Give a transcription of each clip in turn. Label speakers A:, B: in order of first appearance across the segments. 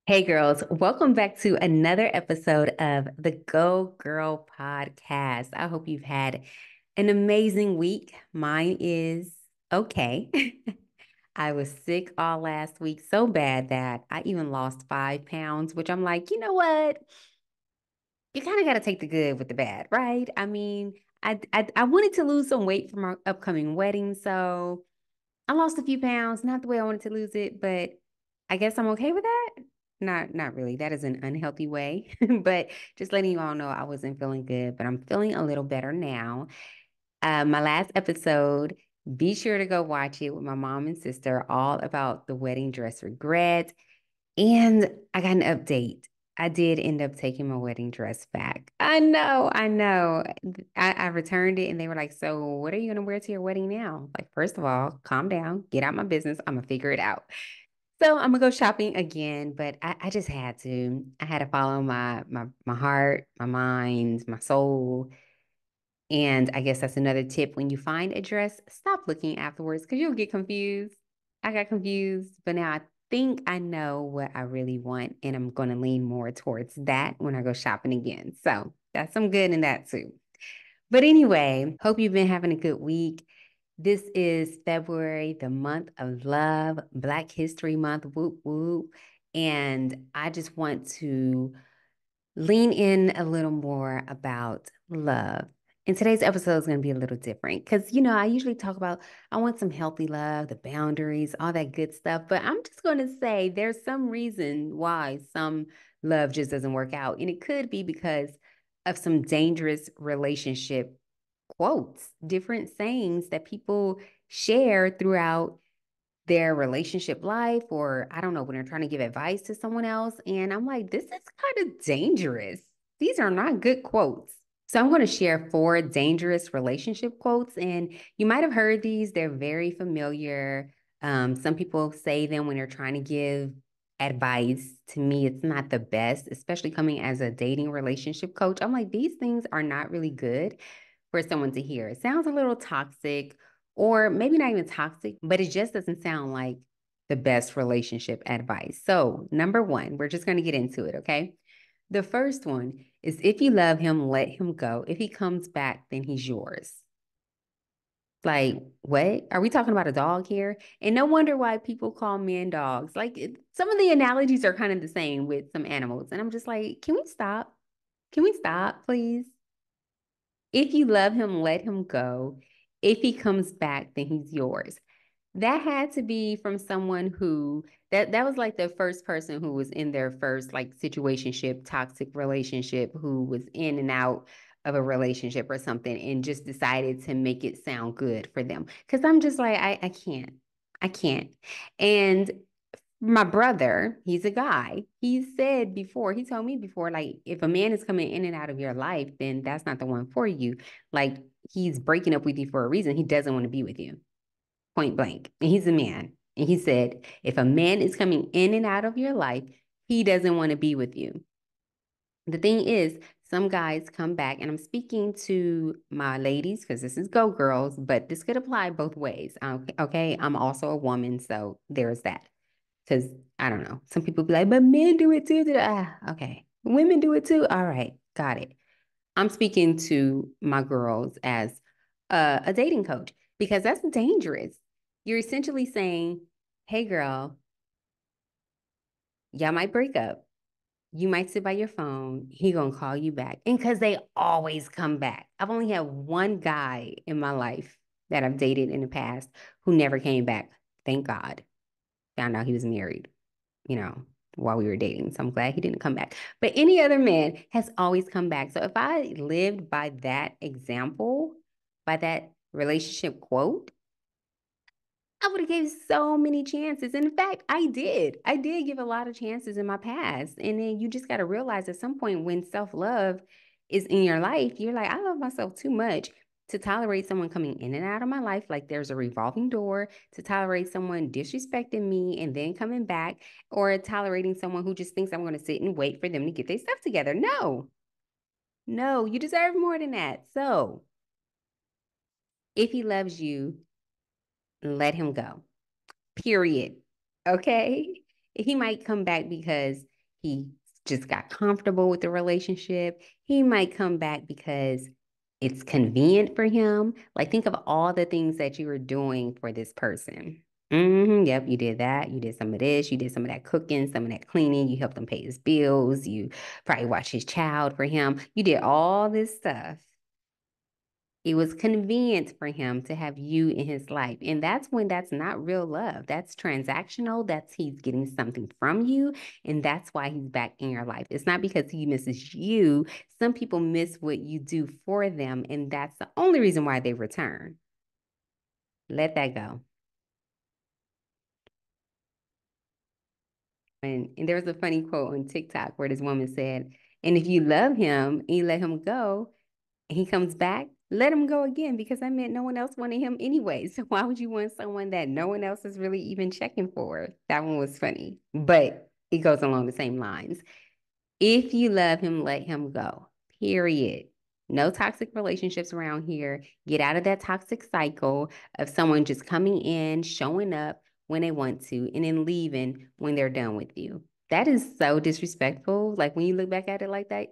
A: Hey girls, welcome back to another episode of the Go Girl podcast. I hope you've had an amazing week. Mine is okay. I was sick all last week, so bad that I even lost 5 pounds, which I'm like, you know what? You kind of got to take the good with the bad, right? I mean, I wanted to lose some weight from our upcoming wedding, so I lost a few pounds, not the way I wanted to lose it, but I guess I'm okay with that. Not really. That is an unhealthy way, but just letting you all know I wasn't feeling good, but I'm feeling a little better now. My last episode, be sure to go watch it with my mom and sister, all about the wedding dress regret. And I got an update. I did end up taking my wedding dress back. I know. I returned it and they were like, so what are you gonna wear to your wedding now? Like, first of all, calm down, get out my business. I'm gonna figure it out. So I'm gonna go shopping again, but I just had to. I had to follow my heart, my mind, my soul. And I guess that's another tip. When you find a dress, stop looking afterwards because you'll get confused. I got confused, but now I think I know what I really want, and I'm going to lean more towards that when I go shopping again. So that's some good in that too. But anyway, hope you've been having a good week. This is February, the month of love, Black History Month, whoop whoop. And I just want to lean in a little more about love. And today's episode is going to be a little different because, I usually talk about I want some healthy love, the boundaries, all that good stuff. But I'm just going to say there's some reason why some love just doesn't work out. And it could be because of some dangerous relationship quotes, different sayings that people share throughout their relationship life, or I don't know, when they're trying to give advice to someone else. And I'm like, this is kind of dangerous. These are not good quotes. So I'm going to share four dangerous relationship quotes. And you might have heard these, they're very familiar. Some people say them when they're trying to give advice. To me, it's not the best, especially coming as a dating relationship coach. I'm like, these things are not really good for someone to hear. It sounds a little toxic, or maybe not even toxic, but it just doesn't sound like the best relationship advice. So, number one, we're just going to get into it, okay? The first one is if you love him, let him go. If he comes back, then he's yours. Like, what? Are we talking about a dog here? And no wonder why people call men dogs. Like, some of the analogies are kind of the same with some animals. And I'm just like, can we stop? Can we stop, please? If you love him, let him go. If he comes back, then he's yours. That had to be from someone who that was like the first person who was in their first like situationship, toxic relationship, who was in and out of a relationship or something and just decided to make it sound good for them. Cause I'm just like, I can't. I can't. And my brother, he's a guy. He said before, he told me before, like, if a man is coming in and out of your life, then that's not the one for you. Like, he's breaking up with you for a reason. He doesn't want to be with you, point blank. And he's a man. And he said, if a man is coming in and out of your life, he doesn't want to be with you. The thing is, some guys come back, and I'm speaking to my ladies because this is Go Girls, but this could apply both ways. Okay. I'm also a woman, so there's that. Because I don't know. Some people be like, but men do it too. Okay. Women do it too. All right. Got it. I'm speaking to my girls as a dating coach because that's dangerous. You're essentially saying, hey, girl, y'all might break up. You might sit by your phone. He gonna call you back. And because they always come back. I've only had one guy in my life that I've dated in the past who never came back. Thank God. Found out he was married, you know, while we were dating. So I'm glad he didn't come back. But any other man has always come back. So if I lived by that example, by that relationship quote, I would have gave so many chances. And in fact, I did. I did give a lot of chances in my past. And then you just got to realize at some point when self-love is in your life, you're like, I love myself too much to tolerate someone coming in and out of my life like there's a revolving door, to tolerate someone disrespecting me and then coming back, or tolerating someone who just thinks I'm going to sit and wait for them to get their stuff together. No, no, you deserve more than that. So if he loves you, let him go. Period. Okay. He might come back because he just got comfortable with the relationship. He might come back because it's convenient for him. Like, think of all the things that you were doing for this person. Yep, you did that. You did some of this. You did some of that cooking, some of that cleaning. You helped him pay his bills. You probably watched his child for him. You did all this stuff. It was convenient for him to have you in his life. And that's when that's not real love. That's transactional. That's he's getting something from you. And that's why he's back in your life. It's not because he misses you. Some people miss what you do for them. And that's the only reason why they return. Let that go. And there was a funny quote on TikTok where this woman said, and if you love him and you let him go, and he comes back, let him go again because I meant no one else wanted him anyway. So why would you want someone that no one else is really even checking for? That one was funny, but it goes along the same lines. If you love him, let him go. Period. No toxic relationships around here. Get out of that toxic cycle of someone just coming in, showing up when they want to, and then leaving when they're done with you. That is so disrespectful. Like when you look back at it like that,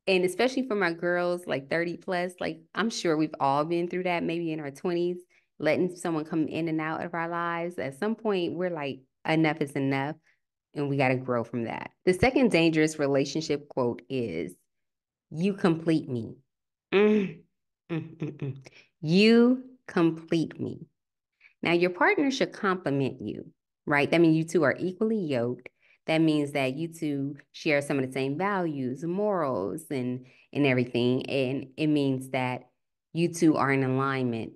A: and especially for my girls like 30 plus, like I'm sure we've all been through that, maybe in our 20s, letting someone come in and out of our lives. At some point, we're like, enough is enough, and we got to grow from that. The second dangerous relationship quote is, you complete me. Mm, mm. You complete me. Now, your partner should compliment you, right? That means you two are equally yoked. That means that you two share some of the same values, morals, and everything. And it means that you two are in alignment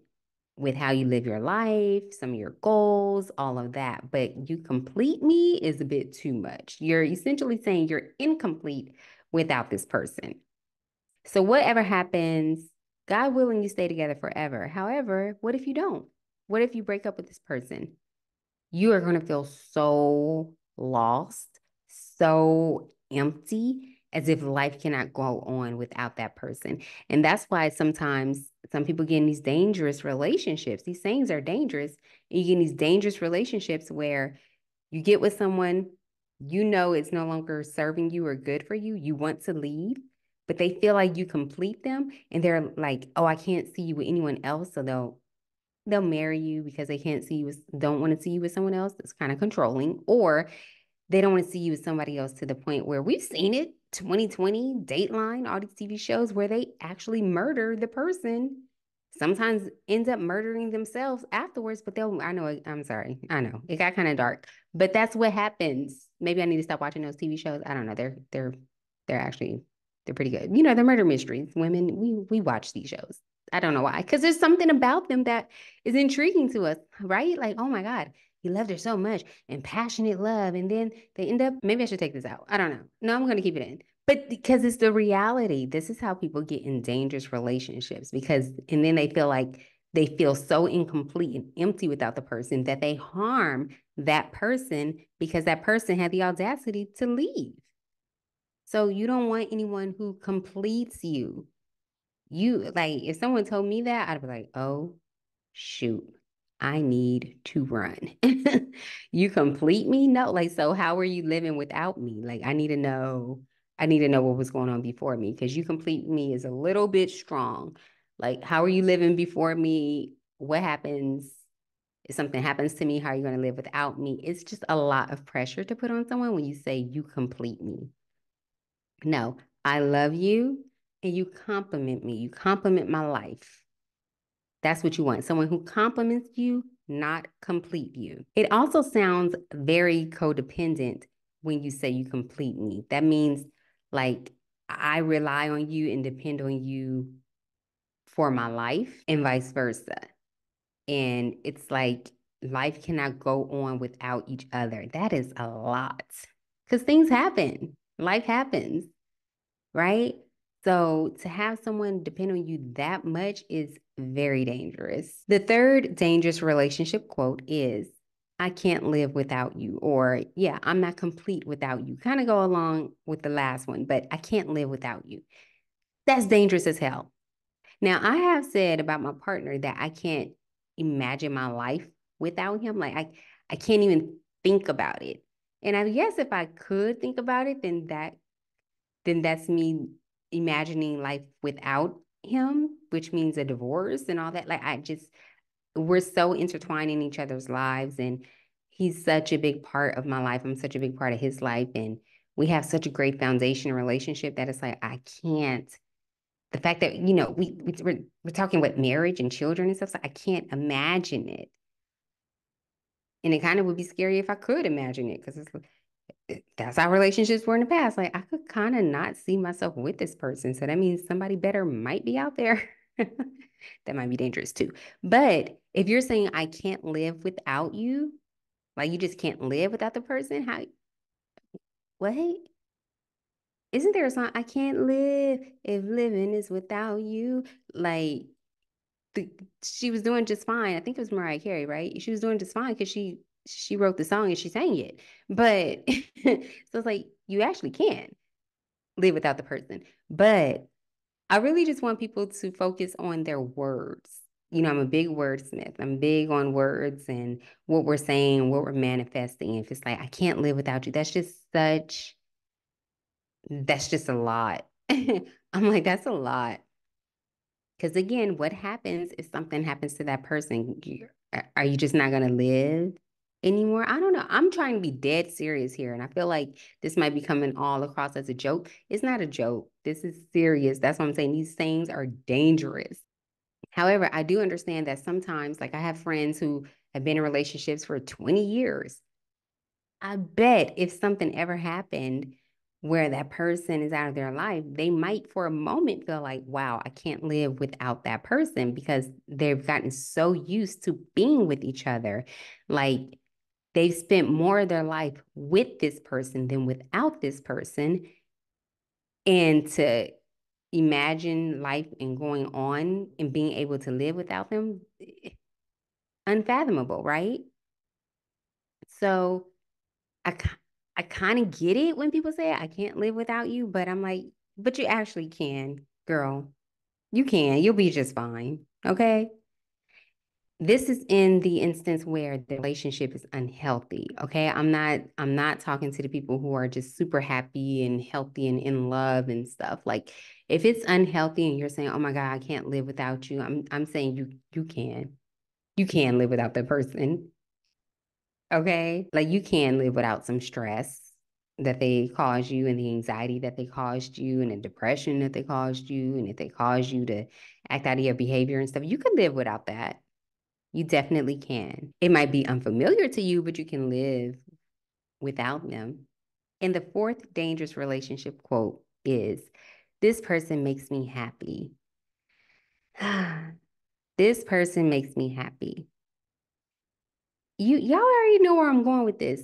A: with how you live your life, some of your goals, all of that. But you complete me is a bit too much. You're essentially saying you're incomplete without this person. So whatever happens, God willing, you stay together forever. However, what if you don't? What if you break up with this person? You are going to feel so lost, so empty, as if life cannot go on without that person. And that's why sometimes some people get in these dangerous relationships. These things are dangerous. And you get in these dangerous relationships where you get with someone, you know it's no longer serving you or good for you. You want to leave, but they feel like you complete them and they're like, oh, I can't see you with anyone else. So they'll marry you because they can't see you with, don't want to see you with someone else. That's kind of controlling. Or they don't want to see you with somebody else to the point where we've seen it, 2020, Dateline, all these TV shows where they actually murder the person, sometimes ends up murdering themselves afterwards, but I know, I'm sorry, I know, it got kind of dark, but that's what happens. Maybe I need to stop watching those TV shows. I don't know, they're actually, they're pretty good. You know, they're murder mysteries. Women, we watch these shows. I don't know why, because there's something about them that is intriguing to us, right? Like, oh my God, he loved her so much and passionate love. And then they end up, maybe I should take this out. I don't know. No, I'm going to keep it in. But because it's the reality, this is how people get in dangerous relationships because, and then they feel like they feel so incomplete and empty without the person that they harm that person because that person had the audacity to leave. So you don't want anyone who completes you. You like, if someone told me that, I'd be like, oh, shoot, I need to run. You complete me? No, like, so how are you living without me? Like, I need to know what was going on before me because you complete me is a little bit strong. Like, how are you living before me? What happens if something happens to me? How are you going to live without me? It's just a lot of pressure to put on someone when you say you complete me. No, I love you and you compliment me. You compliment my life. That's what you want. Someone who compliments you, not complete you. It also sounds very codependent when you say you complete me. That means like I rely on you and depend on you for my life and vice versa. And it's like life cannot go on without each other. That is a lot because things happen. Life happens, right? So to have someone depend on you that much is very dangerous. The third dangerous relationship quote is, I can't live without you, or yeah, I'm not complete without you. Kind of go along with the last one, but I can't live without you. That's dangerous as hell. Now, I have said about my partner that I can't imagine my life without him. Like I can't even think about it. And I guess if I could think about it, then that's me imagining life without him, which means a divorce and all that. Like I just we're so intertwined in each other's lives, and he's such a big part of my life. I'm such a big part of his life, and we have such a great foundation and relationship that it's like I can't. The fact that we're talking about marriage and children and stuff, so I can't imagine it, and it kind of would be scary if I could imagine it because it's that's how relationships were in the past. Like I could kind of not see myself with this person. So that means somebody better might be out there. That might be dangerous too. But if you're saying I can't live without you, like you just can't live without the person, how what? Isn't there a song? I can't live if living is without you. Like the, she was doing just fine. I think it was Mariah Carey, right? She was doing just fine because she wrote the song and she sang it. But so it's like you actually can live without the person. But I really just want people to focus on their words. I'm a big wordsmith. I'm big on words and what we're saying, what we're manifesting. If it's like I can't live without you, that's just a lot. I'm like, that's a lot. Because again, what happens if something happens to that person? Are you just not going to live anymore? I don't know. I'm trying to be dead serious here. And I feel like this might be coming all across as a joke. It's not a joke. This is serious. That's what I'm saying. These things are dangerous. However, I do understand that sometimes, like I have friends who have been in relationships for 20 years. I bet if something ever happened where that person is out of their life, they might for a moment feel like, wow, I can't live without that person because they've gotten so used to being with each other. Like they've spent more of their life with this person than without this person. And to imagine life and going on and being able to live without them, unfathomable, right? So I, I kind of get it when people say I can't live without you, but I'm like, but you actually can, girl. You can. You'll be just fine. Okay. This is in the instance where the relationship is unhealthy. Okay. I'm not talking to the people who are just super happy and healthy and in love and stuff. Like if it's unhealthy and you're saying, oh my God, I can't live without you, I'm saying you can. You can live without that person. Okay. Like you can live without some stress that they caused you and the anxiety that they caused you and the depression that they caused you. And if they caused you to act out of your behavior and stuff, you can live without that. You definitely can. It might be unfamiliar to you, but you can live without them. And the fourth dangerous relationship quote is this person makes me happy. This person makes me happy. Y'all already know where I'm going with this.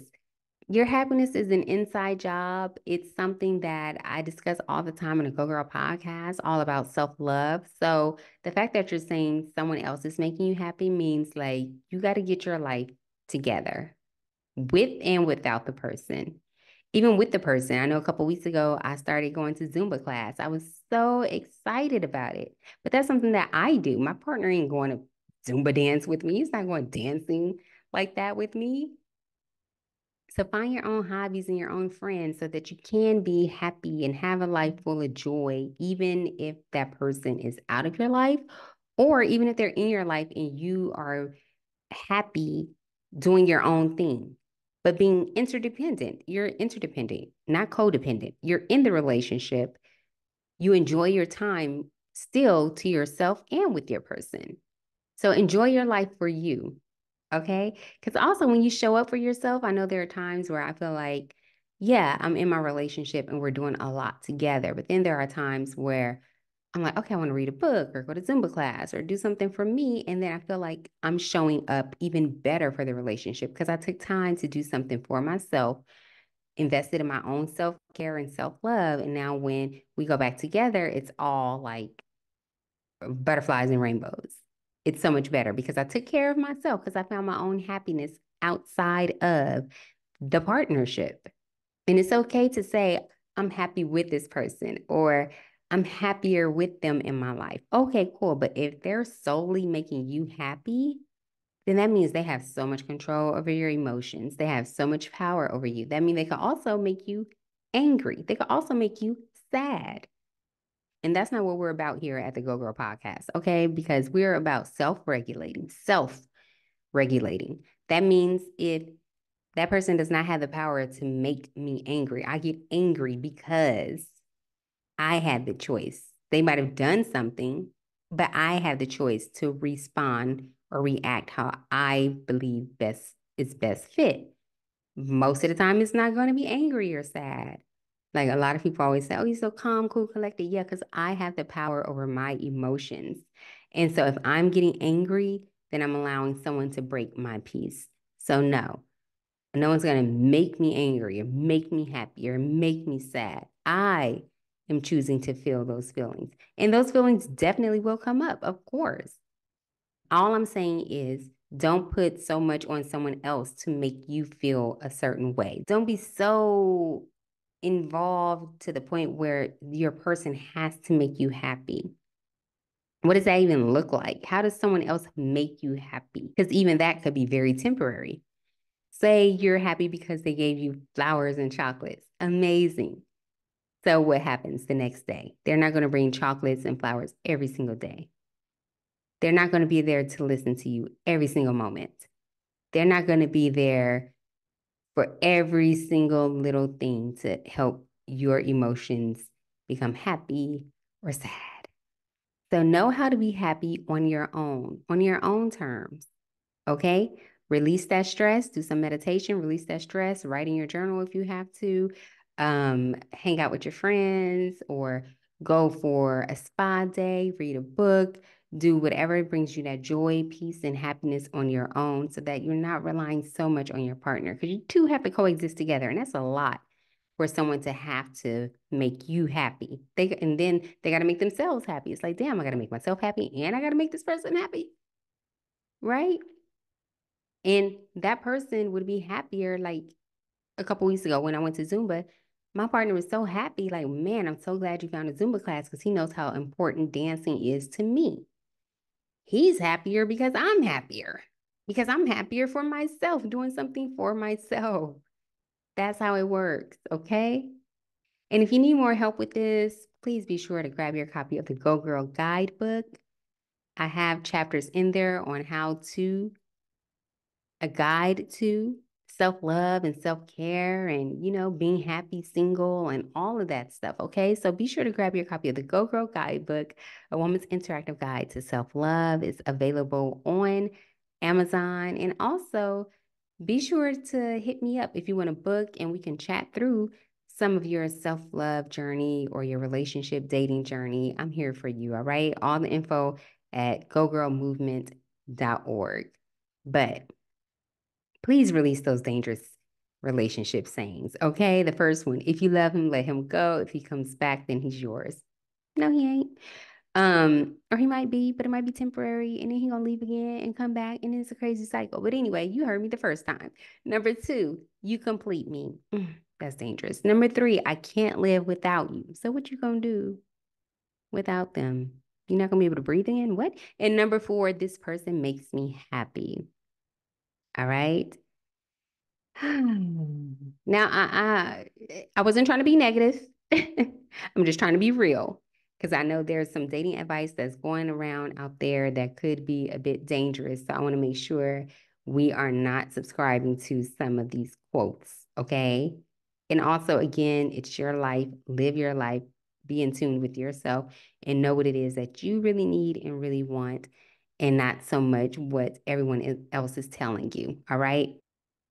A: Your happiness is an inside job. It's something that I discuss all the time in the Go Girl podcast, all about self-love. So the fact that you're saying someone else is making you happy means like you got to get your life together with and without the person. Even with the person, I know a couple weeks ago, I started going to Zumba class. I was so excited about it. But that's something that I do. My partner ain't going to Zumba dance with me. He's not going dancing like that with me. So find your own hobbies and your own friends so that you can be happy and have a life full of joy, even if that person is out of your life, or even if they're in your life and you are happy doing your own thing. But being interdependent, you're interdependent, not codependent. You're in the relationship. You enjoy your time still to yourself and with your person. So enjoy your life for you. Okay. Because also, when you show up for yourself, I know there are times where I feel like, yeah, I'm in my relationship and we're doing a lot together. But then there are times where I'm like, okay, I want to read a book or go to Zumba class or do something for me. And then I feel like I'm showing up even better for the relationship because I took time to do something for myself, invested in my own self care and self love. And now when we go back together, it's all like butterflies and rainbows. It's so much better because I took care of myself because I found my own happiness outside of the partnership. And it's okay to say, I'm happy with this person or I'm happier with them in my life. Okay, cool. But if they're solely making you happy, then that means they have so much control over your emotions. They have so much power over you. That means they can also make you angry. They can also make you sad. And that's not what we're about here at the Go Girl Podcast, okay? Because we're about self regulating. That means if that person does not have the power to make me angry, I get angry because I had the choice. They might have done something, but I have the choice to respond or react how I believe best is best fit. Most of the time, it's not going to be angry or sad. Like a lot of people always say, oh, you're so calm, cool, collected. Yeah, because I have the power over my emotions. And so if I'm getting angry, then I'm allowing someone to break my peace. So no one's going to make me angry or make me happy or make me sad. I am choosing to feel those feelings. And those feelings definitely will come up, of course. All I'm saying is don't put so much on someone else to make you feel a certain way. Don't be so involved to the point where your person has to make you happy. What does that even look like? How does someone else make you happy? Because even that could be very temporary. Say you're happy because they gave you flowers and chocolates. Amazing. So what happens the next day? They're not going to bring chocolates and flowers every single day. They're not going to be there to listen to you every single moment. They're not going to be there for every single little thing to help your emotions become happy or sad. So know how to be happy on your own terms. Okay. Release that stress, do some meditation, release that stress, write in your journal if you have to, hang out with your friends or go for a spa day, read a book, do whatever brings you that joy, peace, and happiness on your own so that you're not relying so much on your partner because you two have to coexist together. And that's a lot for someone to have to make you happy. And then they got to make themselves happy. It's like, damn, I got to make myself happy and I got to make this person happy. Right? And that person would be happier like a couple weeks ago when I went to Zumba. My partner was so happy, like, man, I'm so glad you found a Zumba class because he knows how important dancing is to me. He's happier because I'm happier for myself, doing something for myself. That's how it works, okay? And if you need more help with this, please be sure to grab your copy of the Go Girl Guidebook. I have chapters in there on how to a guide to self-love and self-care and being happy single and all of that stuff. Okay, so be sure to grab your copy of the Go Girl Guidebook, a woman's interactive guide to self-love. It's available on Amazon. And also be sure to hit me up if you want to book and we can chat through some of your self-love journey or your relationship dating journey. I'm here for you. All right, all the info at gogirlmovement.org. But please release those dangerous relationship sayings. Okay. The first one, if you love him, let him go. If he comes back, then he's yours. No, he ain't. Or he might be, but it might be temporary, and then he gonna leave again and come back, and it's a crazy cycle. But anyway, you heard me the first time. Number two, you complete me. That's dangerous. Number three, I can't live without you. So what you gonna do without them? You're not gonna be able to breathe again? What? And number four, this person makes me happy. All right. Now, I wasn't trying to be negative. I'm just trying to be real because I know there's some dating advice that's going around out there that could be a bit dangerous. So I want to make sure we are not subscribing to some of these quotes, okay? And also, again, it's your life. Live your life. Be in tune with yourself and know what it is that you really need and really want, and not so much what everyone else is telling you, all right?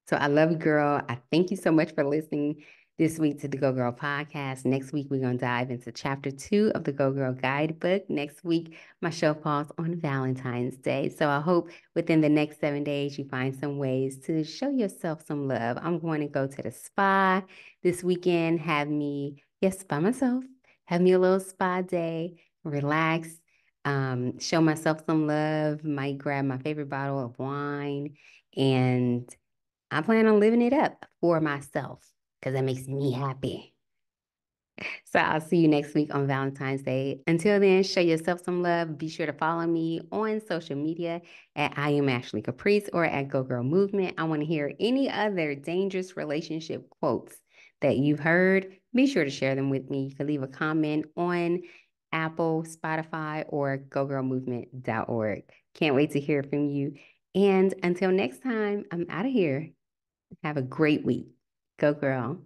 A: So I love you, girl. I thank you so much for listening this week to the Go Girl podcast. Next week, we're going to dive into chapter 2 of the Go Girl Guidebook. Next week, my show falls on Valentine's Day. So I hope within the next 7 days, you find some ways to show yourself some love. I'm going to go to the spa this weekend, yes, by myself, have me a little spa day, relax, show myself some love, might grab my favorite bottle of wine, and I plan on living it up for myself because that makes me happy. So I'll see you next week on Valentine's Day. Until then, show yourself some love. Be sure to follow me on social media at I am Ashley Caprice or at Go Girl Movement. I want to hear any other dangerous relationship quotes that you've heard. Be sure to share them with me. You can leave a comment on Apple, Spotify, or gogirlmovement.org. Can't wait to hear from you. And until next time, I'm out of here. Have a great week. Go, girl.